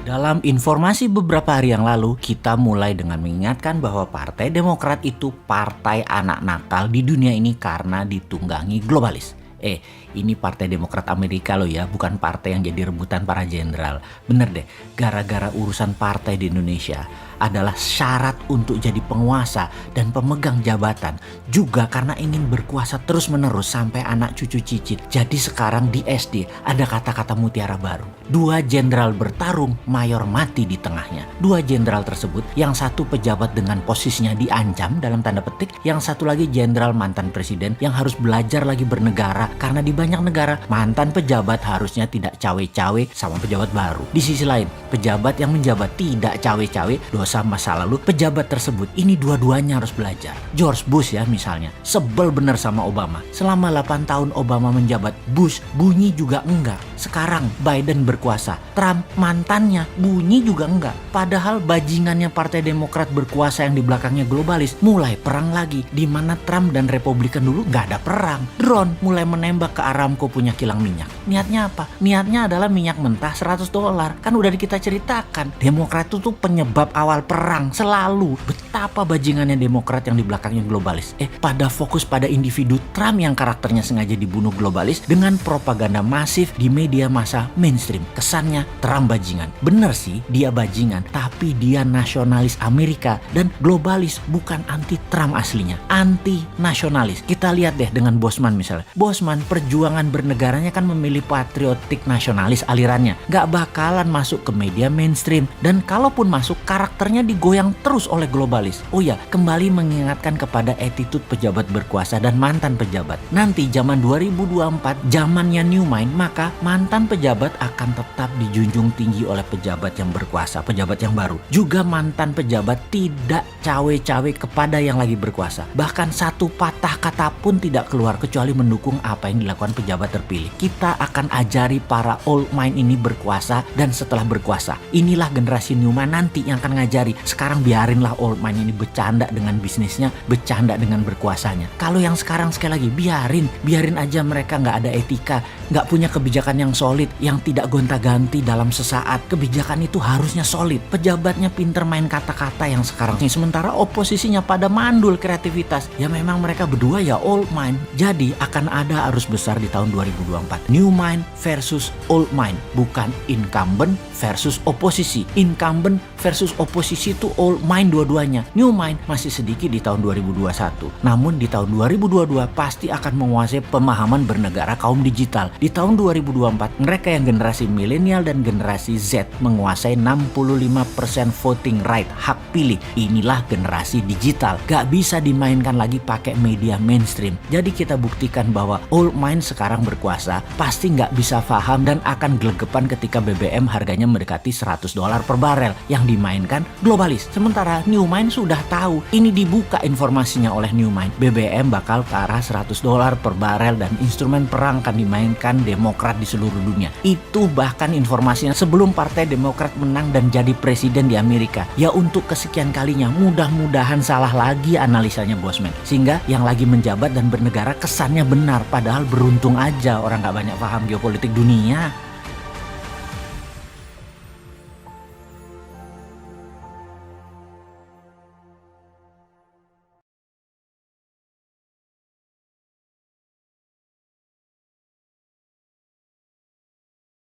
Dalam informasi beberapa hari yang lalu, kita mulai dengan mengingatkan bahwa Partai Demokrat itu partai anak nakal di dunia ini karena ditunggangi globalis. Ini Partai Demokrat Amerika loh ya, bukan partai yang jadi rebutan para jenderal. Bener deh, gara-gara urusan partai di Indonesia adalah syarat untuk jadi penguasa dan pemegang jabatan, juga karena ingin berkuasa terus-menerus sampai anak cucu cicit. Jadi sekarang di SD ada kata-kata mutiara baru. 2 jenderal bertarung, mayor mati di tengahnya. 2 jenderal tersebut, yang satu pejabat dengan posisinya diancam dalam tanda petik, yang satu lagi jenderal mantan presiden yang harus belajar lagi bernegara karena di banyak negara mantan pejabat harusnya tidak cawe-cawe sama pejabat baru. Di sisi lain, pejabat yang menjabat tidak cawe-cawe dosa masa lalu pejabat tersebut, ini dua-duanya harus belajar. George Bush ya misalnya, sebel bener sama Obama. Selama 8 tahun Obama menjabat, Bush bunyi juga enggak. Sekarang Biden berkuasa, Trump mantannya bunyi juga enggak. Padahal bajingannya Partai Demokrat berkuasa yang di belakangnya globalis mulai perang lagi, di mana Trump dan Republikan dulu nggak ada perang. Drone mulai menembak ke Aramco punya kilang minyak. Niatnya apa? Niatnya adalah minyak mentah $100. Kan udah kita ceritakan, Demokrat itu tuh penyebab awal perang selalu. Betapa bajingannya Demokrat yang di belakangnya globalis. Pada fokus pada individu Trump yang karakternya sengaja dibunuh globalis dengan propaganda masif di media massa mainstream. Kesannya Trump bajingan. Bener sih, dia bajingan, tapi dia nasionalis Amerika dan globalis, bukan anti Trump aslinya. Anti nasionalis. Kita lihat deh dengan Bosman misalnya. Bosman perjuangan bernegaranya kan memilih patriotik nasionalis alirannya. Gak bakalan masuk ke media mainstream. Dan kalaupun masuk, karakternya digoyang terus oleh globalis. Oh ya, kembali mengingatkan kepada attitude pejabat berkuasa dan mantan pejabat. Nanti zaman 2024, zamannya new mind, maka mantan pejabat akan tetap dijunjung tinggi oleh pejabat yang berkuasa, pejabat yang baru. Juga mantan pejabat tidak cawe-cawe kepada yang lagi berkuasa. Bahkan satu patah kata pun tidak keluar kecuali mendukung apa yang dilakukan pejabat terpilih. Kita akan ajari para old mind ini berkuasa, dan setelah berkuasa, inilah generasi new mind nanti yang akan ngajari. Sekarang biarinlah old mind ini bercanda dengan bisnisnya, bercanda dengan berkuasanya. Kalau yang sekarang sekali lagi biarin aja mereka nggak ada etika, nggak punya kebijakan yang solid, yang tidak gonta-ganti dalam sesaat. Kebijakan itu harusnya solid. Pejabatnya pinter main kata-kata yang sekarang ini, sementara oposisinya pada mandul kreativitas. Ya memang mereka berdua ya old mind. Jadi akan ada arus besar di tahun 2024. New mind versus old mind, bukan incumbent versus oposisi. Incumbent versus oposisi itu old mind dua-duanya. New mind masih sedikit di tahun 2021. Namun di tahun 2022 pasti akan menguasai pemahaman bernegara kaum digital. Di tahun 2024 mereka yang generasi milenial dan generasi Z menguasai 65% voting right, hak pilih. Inilah generasi digital. Gak bisa dimainkan lagi pakai media mainstream. Jadi kita buktikan bahwa old mind sekarang berkuasa pasti gak bisa paham dan akan gelegepan ketika BBM harganya mendekati $100 per barel yang dimainkan globalis. Sementara new mind sudah tahu, ini dibuka informasinya oleh new mind, BBM bakal ke arah $100 per barel dan instrumen perang akan dimainkan Demokrat di seluruh dunia. Itu bahkan informasinya sebelum Partai Demokrat menang dan jadi presiden di Amerika. Ya untuk kesekian kalinya, mudah-mudahan salah lagi analisanya Bosman, sehingga yang lagi menjabat dan bernegara kesannya benar, padahal beruntung aja orang gak banyak paham geopolitik dunia.